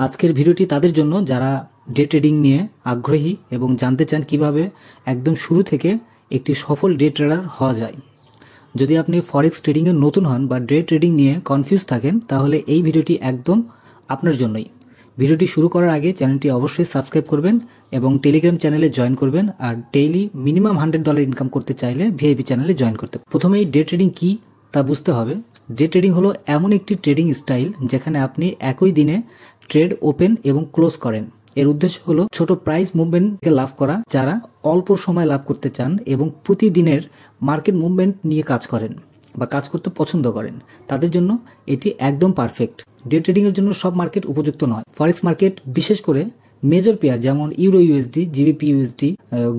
আজকের ভিডিওটি তাদের জন্য যারা ডে ট্রেডিং নিয়ে আগ্রহী এবং জানতে চান কিভাবে একদম শুরু থেকে একটি সফল ডে ট্রেডার হওয়া যায়। যদি আপনি ফরেক্স ট্রেডিংয়ে নতুন হন বা ডে ট্রেডিং নিয়ে কনফিউজ থাকেন তাহলে এই ভিডিওটি একদম আপনার জন্যই। ভিডিওটি শুরু করার আগে চ্যানেলটি অবশ্যই সাবস্ক্রাইব করবেন এবং টেলিগ্রাম চ্যানেলে জয়েন করবেন। আর ডেইলি মিনিমাম $100 ইনকাম করতে চাইলে ভিআইপি চ্যানেলে জয়েন করতে। প্রথমেই ডে ট্রেডিং কি তা বুঝতে হবে। ডে ট্রেডিং হলো এমন একটি ট্রেডিং স্টাইল যেখানে আপনি একই দিনে ট্রেড ওপেন এবং ক্লোজ করেন। এর উদ্দেশ্য হলো ছোট প্রাইস মুভমেন্টকে লাভ করা। যারা অল্প সময় লাভ করতে চান এবং প্রতিদিনের মার্কেট মুভমেন্ট নিয়ে কাজ করেন বা কাজ করতে পছন্দ করেন তাদের জন্য এটি একদম পারফেক্ট। ডে ট্রেডিং এর জন্য সব মার্কেট উপযুক্ত নয়। ফরেক্স মার্কেট বিশেষ করে মেজর পেয়ার যেমন euro USD, GBP USD,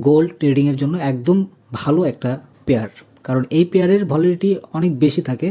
gold trading এর জন্য একদম ভালো একটা পেয়ার, কারণ এই পেয়ারের ভলিডিটি অনেক বেশি থাকে,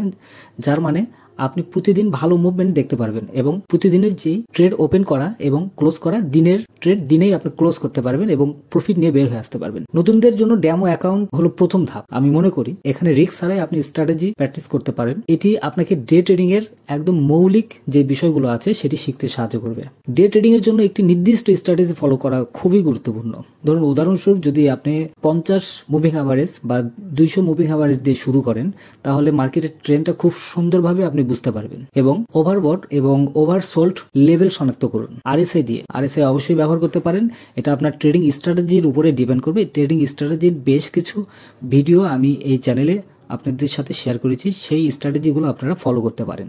যার মানে আপনি প্রতিদিন ভালো মুভমেন্ট দেখতে পারবেন এবং প্রতিদিনের যেই ট্রেড ওপেন করা এবং ক্লোজ করা দিনের ট্রেড দিনেই আপনি ক্লোজ করতে পারবেন এবং প্রফিট নিয়ে বের হয়ে আসতে পারবেন। নতুনদের জন্য ডেমো অ্যাকাউন্ট হলো প্রথম ধাপ। আমি মনে করি এখানে রিস্ক ছাড়াই আপনি স্ট্র্যাটেজি প্র্যাকটিস করতে পারেন। এটি আপনাকে ডে ট্রেডিং এর একদম মৌলিক যে বিষয়গুলো আছে সেটি শিখতে সাহায্য করবে। ডে ট্রেডিং এর জন্য একটি নির্দিষ্ট স্ট্র্যাটেজি ফলো করা খুবই গুরুত্বপূর্ণ। ধরুন উদাহরণস্বরূপ যদি আপনি 50 মুভিং অ্যাভারেজ বা 200 মুভিং অ্যাভারেজ দিয়ে শুরু করেন তাহলে মার্কেটের ট্রেন্ডটা খুব সুন্দরভাবে আপনি বুঝতে পারবেন এবং ওভারবট এবং ওভারসোল্ড লেভেল শনাক্ত করুন আরএসআই দিয়ে। আরএসআই অবশ্যই ব্যবহার করতে পারেন, এটা আপনার ট্রেডিং স্ট্র্যাটেজির উপরে ডিপেন্ড করবে। ট্রেডিং স্ট্র্যাটেজির বেশ কিছু ভিডিও আমি এই চ্যানেলে আপনাদের সাথে শেয়ার করেছি, সেই স্ট্র্যাটেজিগুলো আপনারা ফলো করতে পারেন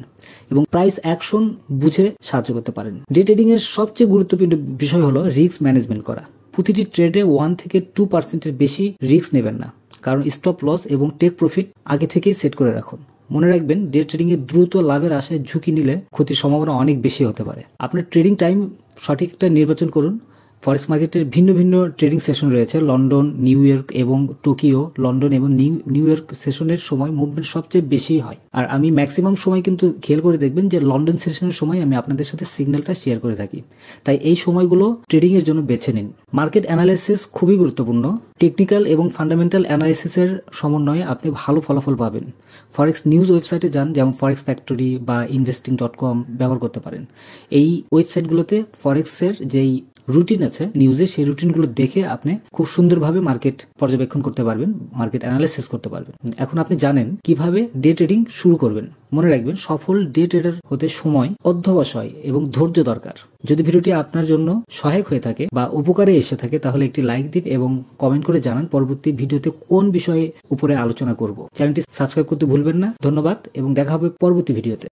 এবং প্রাইস অ্যাকশন বুঝে সাহায্য করতে পারেন। ডে ট্রেডিং এর সবচেয়ে গুরুত্বপূর্ণ বিষয় হলো রিস্ক ম্যানেজমেন্ট করা। প্রতিটি ট্রেডে 1 থেকে 2% বেশি রিস্ক নেবেন না, কারণ স্টপ লস এবং টেক প্রফিট আগে থেকেই সেট করে রাখুন। মনে রাখবেন ডে ট্রেডিং এ দ্রুত লাভের আশায় ঝুঁকি নিলে ক্ষতির সম্ভাবনা অনেক বেশি হতে পারে। আপনার ট্রেডিং টাইম সঠিকটা নির্বাচন করুন। ফরেক্স মার্কেটের ভিন্ন ভিন্ন ট্রেডিং সেশন রয়েছে। লন্ডন, নিউ ইয়র্ক এবং টোকিও। লন্ডন এবং নিউ ইয়র্ক সেশনের সময় মুভমেন্ট সবচেয়ে বেশি হয়, আর আমি ম্যাক্সিমাম সময় কিন্তু খেয়াল করে দেখবেন যে লন্ডন সেশনের সময় আমি আপনাদের সাথে সিগন্যালটা শেয়ার করে থাকি। তাই এই সময়গুলো ট্রেডিং এর জন্য বেছে নিন। মার্কেট অ্যানালাইসিস খুবই গুরুত্বপূর্ণ। টেকনিক্যাল এবং ফান্ডামেন্টাল অ্যানালাইসিসের সমন্বয়ে আপনি ভালো ফলাফল পাবেন। ফরেক্স নিউজ ওয়েবসাইটে যান, যেমন ফরেক্স ফ্যাক্টরি বা investing.com ব্যবহার করতে পারেন। এই ওয়েবসাইটগুলোতে ফরেক্সের যেই রুটিন আছে নিউজে, সেই রুটিনগুলো দেখে আপনি খুব সুন্দরভাবে মার্কেট পর্যবেক্ষণ করতে পারবেন, মার্কেট অ্যানালাইসিস করতে পারবেন। এখন আপনি জানেন কিভাবে ডে ট্রেডিং শুরু করবেন। মনে রাখবেন সফল ডে ট্রেডার হতে সময়, অধ্যবসায় এবং ধৈর্য দরকার। যদি ভিডিওটি আপনার জন্য সহায়ক হয়ে থাকে বা উপকারে এসে থাকে তাহলে একটি লাইক দিন এবং কমেন্ট করে জানান পরবর্তী ভিডিওতে কোন বিষয়ে উপরে আলোচনা করব। চ্যানেলটি সাবস্ক্রাইব করতে ভুলবেন না। ধন্যবাদ এবং দেখা হবে পরবর্তী ভিডিওতে।